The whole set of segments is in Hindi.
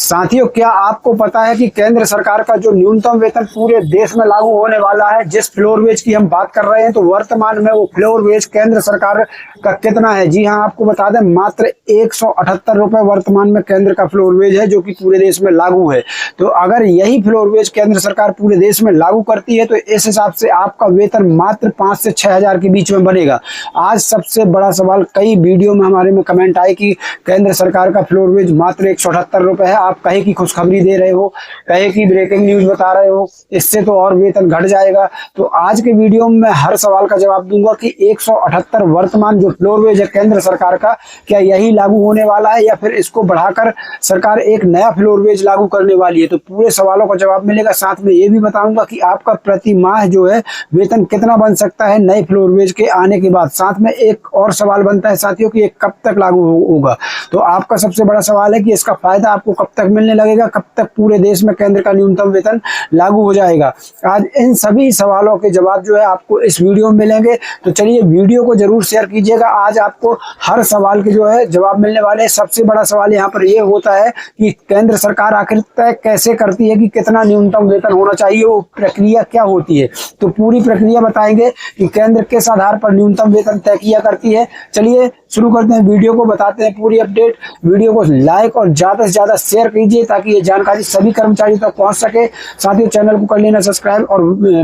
साथियों, क्या आपको पता है कि केंद्र सरकार का जो न्यूनतम वेतन पूरे देश में लागू होने वाला है? जिस फ्लोर वेज की हम बात कर रहे हैं, तो वर्तमान में वो फ्लोर वेज केंद्र सरकार का कितना है? जी हाँ, आपको बता दें, मात्र 178 रुपए वर्तमान में केंद्र का फ्लोर वेज है, जो कि पूरे देश में लागू है। तो अगर यही फ्लोर वेज केंद्र सरकार पूरे देश में लागू करती है, तो इस हिसाब से आपका वेतन मात्र 5 से 6 हजार के बीच में बनेगा। आज सबसे बड़ा सवाल, कई वीडियो में हमारे में कमेंट आए कि केंद्र सरकार का फ्लोर वेज मात्र 178 रुपए है। आप कहे की खुशखबरी दे रहे हो, कहे की ब्रेकिंग न्यूज बता रहे हो, इससे तो और वेतन घट जाएगा। तो आज के वीडियो में मैं हर सवाल का जवाब दूंगा कि 178 वर्तमान जो फ्लोर वेज है केंद्र सरकार का, क्या यही लागू होने वाला है या फिर इसको बढ़ाकर सरकार एक नया फ्लोर वेज लागू करने वाली है? तो पूरे सवालों का जवाब मिलेगा। साथ में ये भी बताऊंगा कि आपका प्रति माह जो है वेतन कितना बन सकता है नए फ्लोर वेज के आने के बाद। साथ में एक और सवाल बनता है साथियों कि ये कब तक लागू होगा। तो आपका सबसे बड़ा सवाल है कि इसका फायदा आपको कब तक मिलने लगेगा, कब तक पूरे देश में केंद्र का न्यूनतम वेतन लागू हो जाएगा। आज इन सभी सवालों के जवाब जो है आपको इस वीडियो में मिलेंगे। तो चलिए वीडियो को जरूर शेयर कीजिएगा। आज आपको हर सवाल के जो है जवाब मिलने वाले हैं। सबसे बड़ा सवाल यहाँ पर यह होता है कि केंद्र सरकार आखिर तय कैसे करती है कि कितना न्यूनतम वेतन होना चाहिए, वो प्रक्रिया क्या होती है। तो पूरी प्रक्रिया बताएंगे कि केंद्र किस आधार पर न्यूनतम वेतन तय किया करती है। चलिए शुरू करते हैं वीडियो को, बताते हैं पूरी अपडेट। वीडियो को लाइक और ज्यादा से ज्यादा शेयर कीजिए ताकि ये जानकारी सभी कर्मचारियों तक पहुंच सके। साथियों, चैनल को कर लेना सब्सक्राइब और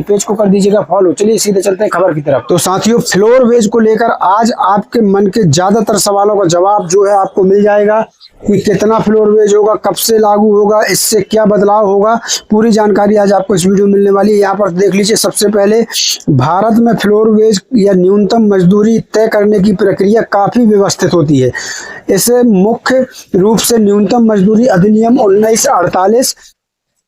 पेज को कर दीजिएगा फॉलो। चलिए सीधे चलते हैं खबर की तरफ। तो साथियों, फ्लोर वेज को लेकर आज आपके मन के ज्यादातर सवालों का जवाब जो है आपको मिल जाएगा कि कितना फ्लोर वेज होगा, कब से लागू होगा, इससे क्या बदलाव होगा। पूरी जानकारी आज आपको इस वीडियो में मिलने वाली है। यहाँ पर देख लीजिए, सबसे पहले भारत में फ्लोर वेज या न्यूनतम मजदूरी तय करने की प्रक्रिया काफी व्यवस्थित होती है। इसे मुख्य रूप से न्यूनतम मजदूरी अधिनियम 1948,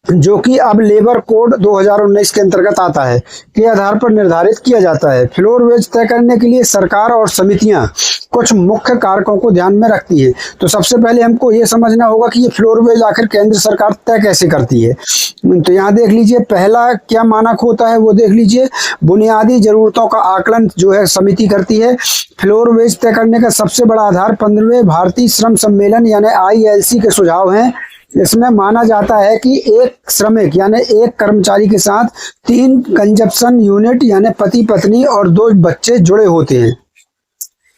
जो कि अब लेबर कोड 2019 के अंतर्गत आता है, के आधार पर निर्धारित किया जाता है। फ्लोर वेज तय करने के लिए सरकार और समितियां कुछ मुख्य कारकों को ध्यान में रखती है। तो सबसे पहले हमको ये समझना होगा कि ये फ्लोर वेज आखिर केंद्र सरकार तय कैसे करती है। तो यहाँ देख लीजिए, पहला क्या मानक होता है वो देख लीजिए। बुनियादी जरूरतों का आकलन जो है समिति करती है। फ्लोर वेज तय करने का सबसे बड़ा आधार 15वें भारतीय श्रम सम्मेलन यानी ILC के सुझाव हैं। इसमें माना जाता है कि एक श्रमिक यानी एक कर्मचारी के साथ 3 कंजप्शन यूनिट यानी पति पत्नी और 2 बच्चे जुड़े होते हैं।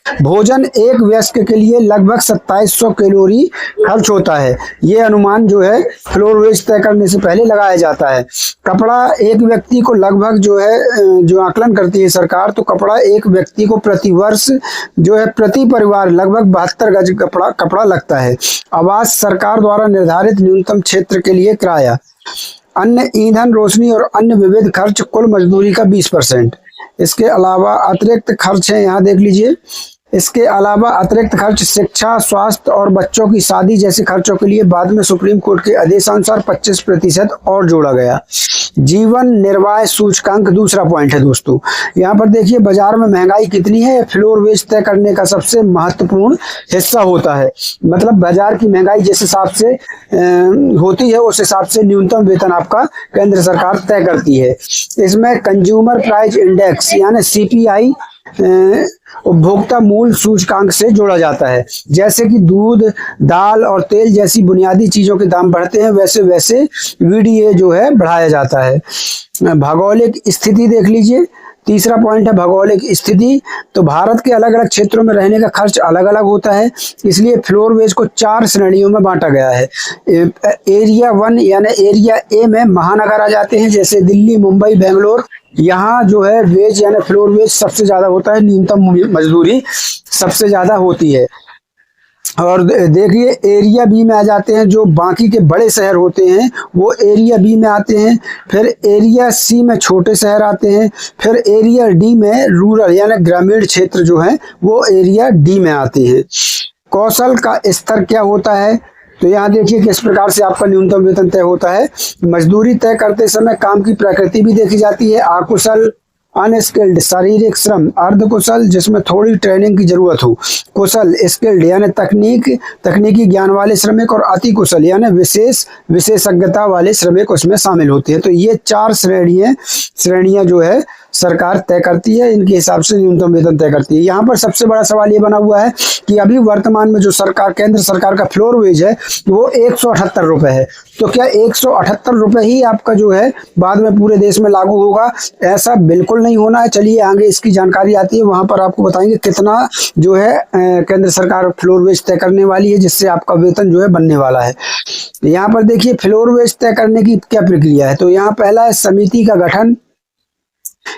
भोजन एक वयस्क के लिए लगभग 2700 कैलोरी खर्च होता है। ये अनुमान जो है फ्लोर वेज तय करने से पहले लगाया जाता है। कपड़ा एक व्यक्ति को लगभग जो है जो आकलन करती है सरकार, तो कपड़ा एक व्यक्ति को प्रति वर्ष जो है प्रति परिवार लगभग 72 गज कपड़ा लगता है। आवास सरकार द्वारा निर्धारित न्यूनतम क्षेत्र के लिए किराया, अन्य ईंधन, रोशनी और अन्य विविध खर्च कुल मजदूरी का 20%। इसके अलावा अतिरिक्त खर्च है, यहाँ देख लीजिए। इसके अलावा अतिरिक्त खर्च शिक्षा, स्वास्थ्य और बच्चों की शादी जैसे खर्चों के लिए बाद में सुप्रीम कोर्ट के आदेशानुसार 25% और जोड़ा गया। जीवन निर्वाह सूचकांक दूसरा पॉइंट है दोस्तों। यहाँ पर देखिए, बाजार में महंगाई कितनी है, फ्लोर वेज तय करने का सबसे महत्वपूर्ण हिस्सा होता है। मतलब बाजार की महंगाई जिस हिसाब से होती है, उस हिसाब से न्यूनतम वेतन आपका केंद्र सरकार तय करती है। इसमें कंज्यूमर प्राइस इंडेक्स यानी CPI उपभोक्ता मूल्य सूचकांक से जोड़ा जाता है। जैसे कि दूध, दाल और तेल जैसी बुनियादी चीजों के दाम बढ़ते हैं, वैसे वैसे VDA जो है बढ़ाया जाता है। भौगोलिक स्थिति देख लीजिए, तीसरा पॉइंट है भौगोलिक स्थिति। तो भारत के अलग अलग क्षेत्रों में रहने का खर्च अलग अलग होता है, इसलिए फ्लोर वेज को 4 श्रेणियों में बांटा गया है। एरिया 1 यानी एरिया A में महानगर आ जाते हैं, जैसे दिल्ली, मुंबई, बेंगलोर। यहाँ जो है वेज यानी फ्लोर वेज सबसे ज्यादा होता है, न्यूनतम मजदूरी सबसे ज्यादा होती है। और देखिए, एरिया B में आ जाते हैं जो बाकी के बड़े शहर होते हैं, वो एरिया B में आते हैं। फिर एरिया C में छोटे शहर आते हैं। फिर एरिया D में रूरल यानी ग्रामीण क्षेत्र जो है वो एरिया D में आते हैं। कौशल का स्तर क्या होता है, तो यहाँ देखिए किस प्रकार से आपका न्यूनतम वेतन तय होता है। मजदूरी तय करते समय काम की प्रकृति भी देखी जाती है। अकुशल, अनस्किल्ड शारीरिक श्रम, अर्धकुशल जिसमें थोड़ी ट्रेनिंग की जरूरत हो, कुशल स्किल्ड यानी तकनीकी ज्ञान वाले श्रमिक, और अति कुशल यानी विशेषज्ञता वाले श्रमिक उसमें शामिल होते हैं। तो ये 4 श्रेणियां जो है सरकार तय करती है, इनके हिसाब से न्यूनतम वेतन तय करती है। यहाँ पर सबसे बड़ा सवाल ये बना हुआ है कि अभी वर्तमान में जो सरकार केंद्र सरकार का फ्लोर वेज है वो 178 रुपए है। तो क्या 178 रुपए ही आपका जो है बाद में पूरे देश में लागू होगा? ऐसा बिल्कुल नहीं होना है। चलिए आगे इसकी जानकारी आती है, वहां पर आपको बताएंगे कितना जो है केंद्र सरकार फ्लोर वेज तय करने वाली है, जिससे आपका वेतन जो है बनने वाला है। यहाँ पर देखिए फ्लोर वेज तय करने की क्या प्रक्रिया है। तो यहाँ पहला है समिति का गठन।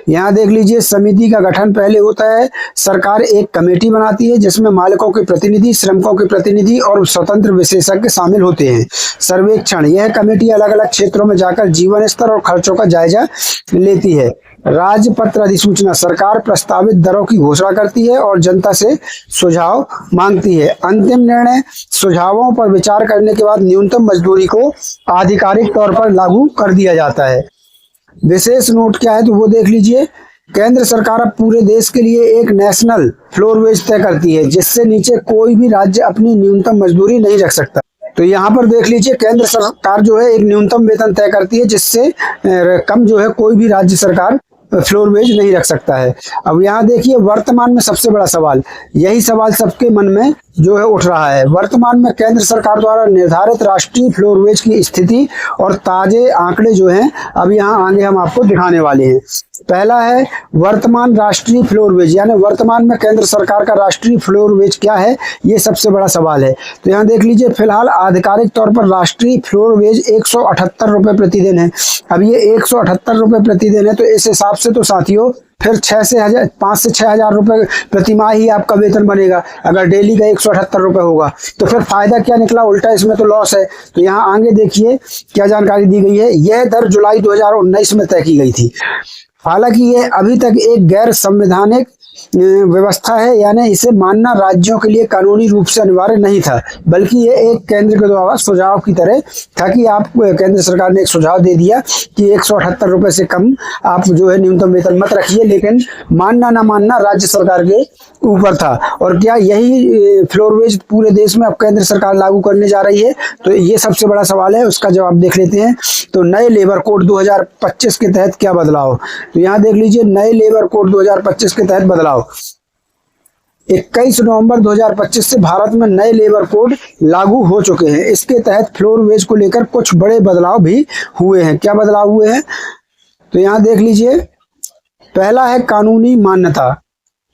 यहाँ देख लीजिए, समिति का गठन पहले होता है। सरकार एक कमेटी बनाती है जिसमें मालिकों के प्रतिनिधि, श्रमिकों के प्रतिनिधि और स्वतंत्र विशेषज्ञ शामिल होते हैं। सर्वेक्षण, यह कमेटी अलग अलग क्षेत्रों में जाकर जीवन स्तर और खर्चों का जायजा लेती है। राजपत्र अधिसूचना, सरकार प्रस्तावित दरों की घोषणा करती है और जनता से सुझाव मांगती है। अंतिम निर्णय, सुझावों पर विचार करने के बाद न्यूनतम मजदूरी को आधिकारिक तौर पर लागू कर दिया जाता है। विशेष नोट क्या है तो वो देख लीजिए। केंद्र सरकार अब पूरे देश के लिए एक नेशनल फ्लोर वेज तय करती है, जिससे नीचे कोई भी राज्य अपनी न्यूनतम मजदूरी नहीं रख सकता। तो यहाँ पर देख लीजिए, केंद्र सरकार जो है एक न्यूनतम वेतन तय करती है, जिससे कम जो है कोई भी राज्य सरकार फ्लोर वेज नहीं रख सकता है। अब यहाँ देखिए, वर्तमान में सबसे बड़ा सवाल, यही सवाल सबके मन में जो है उठ रहा है। वर्तमान में केंद्र सरकार द्वारा निर्धारित राष्ट्रीय फ्लोर वेज की स्थिति और ताजे आंकड़े जो हैं अब यहाँ आगे हम आपको दिखाने वाले हैं। पहला है वर्तमान राष्ट्रीय फ्लोर वेज, यानी वर्तमान में केंद्र सरकार का राष्ट्रीय फ्लोर वेज क्या है, ये सबसे बड़ा सवाल है। तो यहाँ देख लीजिए, फिलहाल आधिकारिक तौर पर राष्ट्रीय फ्लोर वेज 178 रुपए प्रतिदिन है। अब ये 178 रुपए प्रतिदिन है, तो इस हिसाब से तो साथियों फिर 5 से 6 हजार रुपए प्रति माह ही आपका वेतन बनेगा। अगर डेली का 178 रुपए होगा तो फिर फायदा क्या निकला, उल्टा इसमें तो लॉस है। तो यहाँ आगे देखिए क्या जानकारी दी गई है। यह दर जुलाई 2019 में तय की गई थी। हालांकि यह अभी तक एक गैर संवैधानिक व्यवस्था है, यानी इसे मानना राज्यों के लिए कानूनी रूप से अनिवार्य नहीं था, बल्कि ये एक केंद्र के द्वारा सुझाव की तरह था कि आप केंद्र सरकार ने एक सुझाव दे दिया कि 178 रुपए से कम आप जो है न्यूनतम वेतन मत रखिए, लेकिन मानना ना मानना राज्य सरकार के ऊपर था। और क्या यही फ्लोर वेज पूरे देश में अब केंद्र सरकार लागू करने जा रही है? तो ये सबसे बड़ा सवाल है, उसका जवाब देख लेते हैं। तो नए लेबर कोड 2025 के तहत क्या बदलाव, तो यहाँ देख लीजिए, नए लेबर कोड 2025 के तहत बदलाव 21 नवंबर 2025 से भारत में नए लेबर कोड लागू हो चुके हैं। इसके तहत फ्लोर वेज को लेकर कुछ बड़े बदलाव भी हुए हैं। क्या बदलाव हुए हैं तो यहाँ देख लीजिए। पहला है कानूनी मान्यता।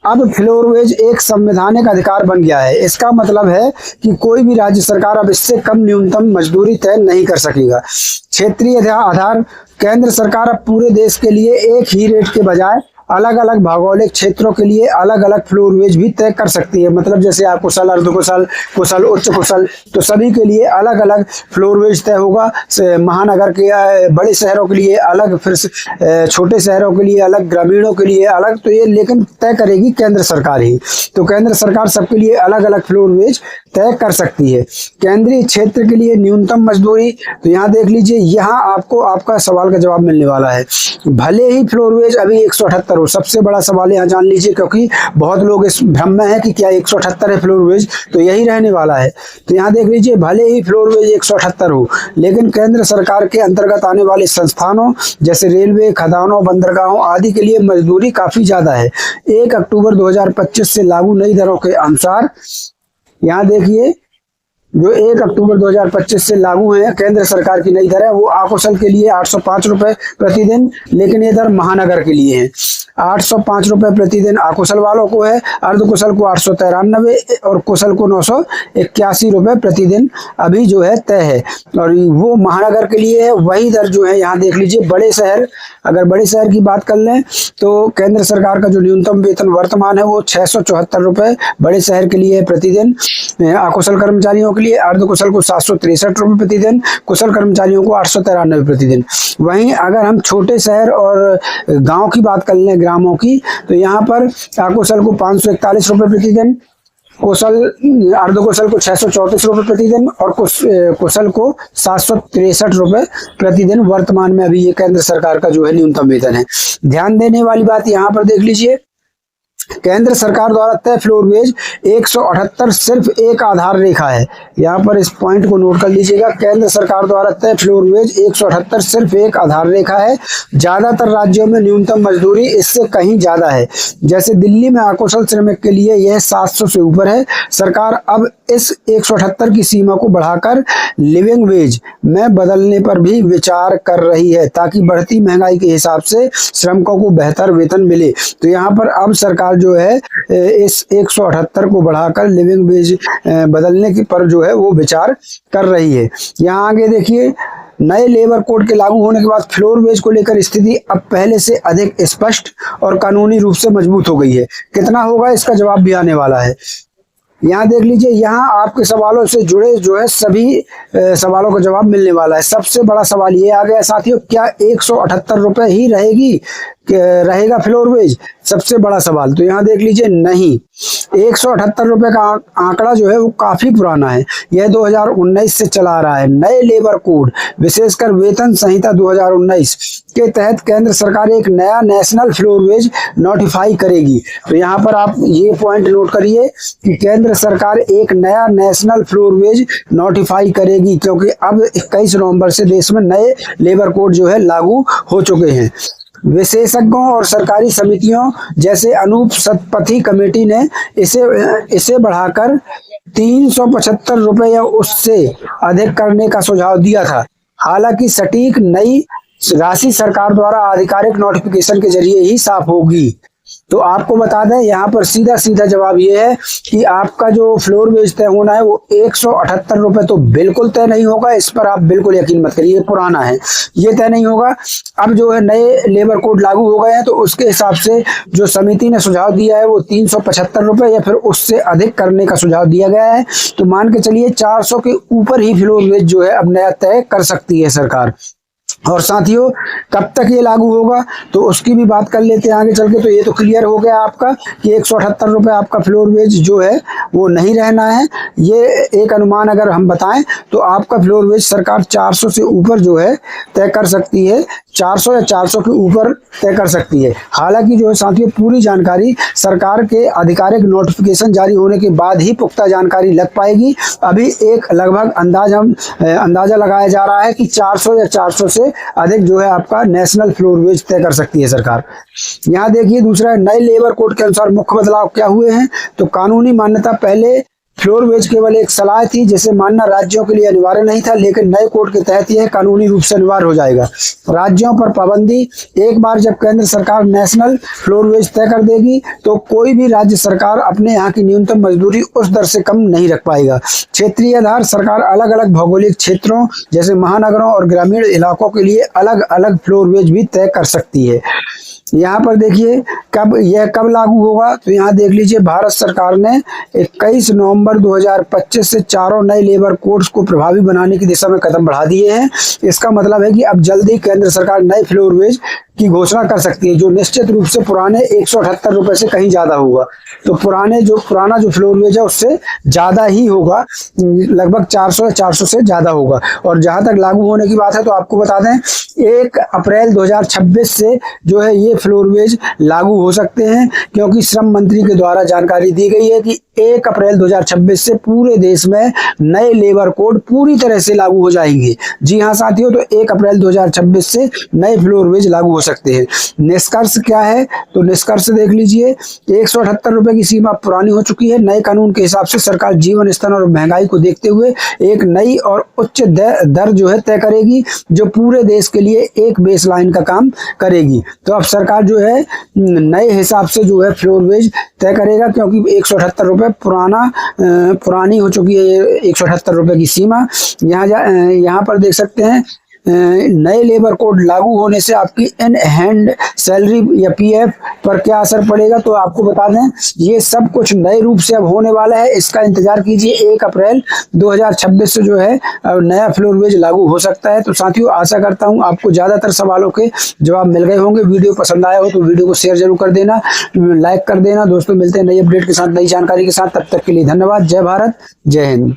अब फ्लोर वेज एक संवैधानिक अधिकार बन गया है। इसका मतलब है कि कोई भी राज्य सरकार अब इससे कम न्यूनतम मजदूरी तय नहीं कर सकेगा। क्षेत्रीय आधार, केंद्र सरकार अब पूरे देश के लिए एक ही रेट के बजाय अलग अलग भौगोलिक क्षेत्रों के लिए अलग अलग फ्लोर वेज भी तय कर सकती है। मतलब जैसे आप कुशल, अर्धकुशल, कुशल, उच्च कुशल, तो सभी के लिए अलग अलग फ्लोर वेज तय होगा। महानगर के बड़े शहरों के लिए अलग, फिर छोटे शहरों के लिए अलग, ग्रामीणों के लिए अलग। तो ये लेकिन तय करेगी केंद्र सरकार ही। तो केंद्र सरकार सबके लिए अलग अलग फ्लोर वेज तय कर सकती है। केंद्रीय क्षेत्र के लिए न्यूनतम मजदूरी, तो यहाँ देख लीजिए, यहाँ आपको आपका सवाल का जवाब मिलने वाला है। भले ही फ्लोर वेज अभी 178 हो, सबसे बड़ा सवाल यहाँ जान लीजिए, क्योंकि बहुत लोग इस भ्रम में है कि क्या 178 है फ्लोर वेज, तो यही रहने वाला है। तो यहाँ देख लीजिए, भले ही फ्लोर वेज 178 हो, लेकिन केंद्र सरकार के अंतर्गत आने वाले संस्थानों जैसे रेलवे, खदानों, बंदरगाहों आदि के लिए मजदूरी काफी ज्यादा है। 1 अक्टूबर 2025 से लागू नई दरों के अनुसार, यहाँ देखिए, जो 1 अक्टूबर 2025 से लागू है केंद्र सरकार की नई दर है, वो अकुशल के लिए 805 रुपए प्रतिदिन, लेकिन ये दर महानगर के लिए है। 805 रुपए प्रतिदिन अकुशल वालों को है, अर्धकुशल को 893 और कुशल को 981 रुपए प्रतिदिन अभी जो है तय है। और वो महानगर के लिए है। वही दर जो है यहाँ देख लीजिए, बड़े शहर, अगर बड़े शहर की बात कर लें तो केंद्र सरकार का जो न्यूनतम वेतन वर्तमान है वो 674 रुपए बड़े शहर के लिए प्रतिदिन, अकुशल कर्मचारियों के लिए, अर्धकुशल को 763 रुपए प्रतिदिन, कुशल कर्मचारियों को 893 प्रतिदिन। वहीं अगर हम छोटे शहर और गांव की बात कर लें, ग्रामों की, तो यहाँ पर अकुशल को 541 रुपए प्रतिदिन, कुशल अर्धकुशल को 634 रुपए प्रतिदिन और कुशल को 763 रुपए प्रतिदिन वर्तमान में अभी ये केंद्र सरकार का जो है न्यूनतम वेतन है। ध्यान देने वाली बात यहाँ पर देख लीजिए, केंद्र सरकार द्वारा तय फ्लोर वेज 178 सिर्फ एक आधार रेखा है। यहाँ पर इस पॉइंट को नोट कर लीजिएगा। केंद्र सरकार द्वारा तय फ्लोर वेज 178 सिर्फ एक आधार रेखा है। ज्यादातर राज्यों में न्यूनतम मजदूरी इससे कहीं ज्यादा है। जैसे दिल्ली में अकुशल श्रमिक के लिए यह 700 से ऊपर है। सरकार अब इस 178 की सीमा को बढ़ाकर लिविंग वेज में बदलने पर भी विचार कर रही है, ताकि बढ़ती महंगाई के हिसाब से श्रमिकों को बेहतर वेतन मिले। तो यहाँ पर अब सरकार जो है इस 178 को बढ़ाकर लिविंग वेज बदलने के पर जो है वो विचार कर रही है। यहाँ आगे देखिए, नए लेबर कोड के लागू होने के बाद फ्लोर वेज को लेकर स्थिति अब पहले से अधिक स्पष्ट और कानूनी रूप से मजबूत हो गई है। कितना होगा इसका जवाब भी आने वाला है। यहाँ देख लीजिए, यहाँ आपके सवालों से जुड़े जो है सभी सवालों का जवाब मिलने वाला है। सबसे बड़ा सवाल ये आ गया साथियों, क्या 178 रुपए ही रहेगा फ्लोर वेज? सबसे बड़ा सवाल। तो यहाँ देख लीजिए, नहीं, 178 रुपए का आंकड़ा जो है वो काफी पुराना है। यह 2019 से चला आ रहा है। नए लेबर कोड विशेषकर वेतन संहिता 2019 के तहत केंद्र सरकार एक नया नेशनल फ्लोर वेज नोटिफाई करेगी। तो यहाँ पर आप ये पॉइंट नोट करिए कि केंद्र सरकार एक नया नेशनल फ्लोर वेज नोटिफाई करेगी, क्योंकि अब 21 नवंबर से देश में नए लेबर कोड जो है लागू हो चुके हैं। विशेषज्ञों और सरकारी समितियों जैसे अनूप सतपथी कमेटी ने इसे बढ़ाकर 375 रुपए या उससे अधिक करने का सुझाव दिया था। हालांकि सटीक नई राशि सरकार द्वारा आधिकारिक नोटिफिकेशन के जरिए ही साफ होगी। तो आपको बता दें, यहाँ पर सीधा सीधा जवाब ये है कि आपका जो फ्लोर वेज तय होना है वो 178 रुपए तो बिल्कुल तय नहीं होगा। इस पर आप बिल्कुल यकीन मत करिए, पुराना है, ये तय नहीं होगा। अब जो है नए लेबर कोड लागू हो गए हैं, तो उसके हिसाब से जो समिति ने सुझाव दिया है वो 375 रुपए या फिर उससे अधिक करने का सुझाव दिया गया है। तो मान के चलिए 400 के ऊपर ही फ्लोर वेज जो है अब नया तय कर सकती है सरकार। और साथियों, कब तक ये लागू होगा तो उसकी भी बात कर लेते हैं आगे चल के। तो ये तो क्लियर हो गया आपका कि 178 रुपए आपका फ्लोर वेज जो है वो नहीं रहना है। ये एक अनुमान अगर हम बताएं तो आपका फ्लोर वेज सरकार 400 से ऊपर जो है तय कर सकती है, 400 या 400 के ऊपर तय कर सकती है। हालांकि जो है साथियों, पूरी जानकारी सरकार के आधिकारिक नोटिफिकेशन जारी होने के बाद ही पुख्ता जानकारी लग पाएगी। अभी एक लगभग अंदाजा लगाया जा रहा है कि 400 या 400 से अधिक जो है आपका नेशनल फ्लोर वेज तय कर सकती है सरकार। यहाँ देखिए, दूसरा नए लेबर कोड के अनुसार मुख्य बदलाव क्या हुए हैं। तो कानूनी मान्यता, पहले फ्लोर वेज केवल एक सलाह थी जिसे मानना राज्यों के लिए अनिवार्य नहीं था, लेकिन नए कोड के तहत यह कानूनी रूप से अनिवार्य हो जाएगा। राज्यों पर पाबंदी, एक बार जब केंद्र सरकार नेशनल फ्लोर वेज तय कर देगी तो कोई भी राज्य सरकार अपने यहाँ की न्यूनतम मजदूरी उस दर से कम नहीं रख पाएगा। क्षेत्रीय आधार, सरकार अलग अलग भौगोलिक क्षेत्रों जैसे महानगरों और ग्रामीण इलाकों के लिए अलग अलग फ्लोर वेज भी तय कर सकती है। यहाँ पर देखिए कब लागू होगा। तो यहाँ देख लीजिए, भारत सरकार ने 21 नवंबर 2025 से चारों नए लेबर कोड्स को प्रभावी बनाने की दिशा में कदम बढ़ा दिए हैं। इसका मतलब है कि अब जल्दी केंद्र सरकार नए फ्लोर वेज की घोषणा कर सकती है, जो निश्चित रूप से पुराने 178 रुपए से कहीं ज्यादा होगा। तो पुराना जो फ्लोर वेज है उससे ज्यादा ही होगा, लगभग 400 या 400 से ज्यादा होगा। और जहां तक लागू होने की बात है तो आपको बता दें 1 अप्रैल 2026 से जो है ये फ्लोर वेज लागू हो सकते हैं, क्योंकि श्रम मंत्री के द्वारा जानकारी दी गई है कि 1 अप्रैल 2026 से पूरे देश में नए लेबर कोड पूरी तरह से लागू हो जाएंगे। जी हाँ साथियों, तो 1 अप्रैल 2026 से नए फ्लोर वेज लागू हो सकते हैं। निष्कर्ष क्या है, तो निष्कर्ष देख लीजिए, 178 रुपए की सीमा पुरानी हो चुकी है। नए कानून के हिसाब से सरकार जीवन स्तर और महंगाई को देखते हुए एक नई और उच्च दर जो है तय करेगी, जो पूरे देश के लिए एक बेस लाइन का काम करेगी। तो अब सरकार जो है नए हिसाब से जो है फ्लोर वेज तय करेगा, क्योंकि 178 रुपए पुरानी हो चुकी है 178 रुपए की सीमा। यहाँ पर देख सकते हैं नए लेबर कोड लागू होने से आपकी इन हैंड सैलरी या पीएफ पर क्या असर पड़ेगा। तो आपको बता दें ये सब कुछ नए रूप से अब होने वाला है, इसका इंतजार कीजिए। 1 अप्रैल 2026 से जो है नया फ्लोर वेज लागू हो सकता है। तो साथियों, आशा करता हूं आपको ज्यादातर सवालों के जवाब मिल गए होंगे। वीडियो पसंद आया हो तो वीडियो को शेयर जरूर कर देना, लाइक कर देना। दोस्तों, मिलते हैं नई अपडेट के साथ, नई जानकारी के साथ। तब तक के लिए धन्यवाद। जय भारत, जय हिंद।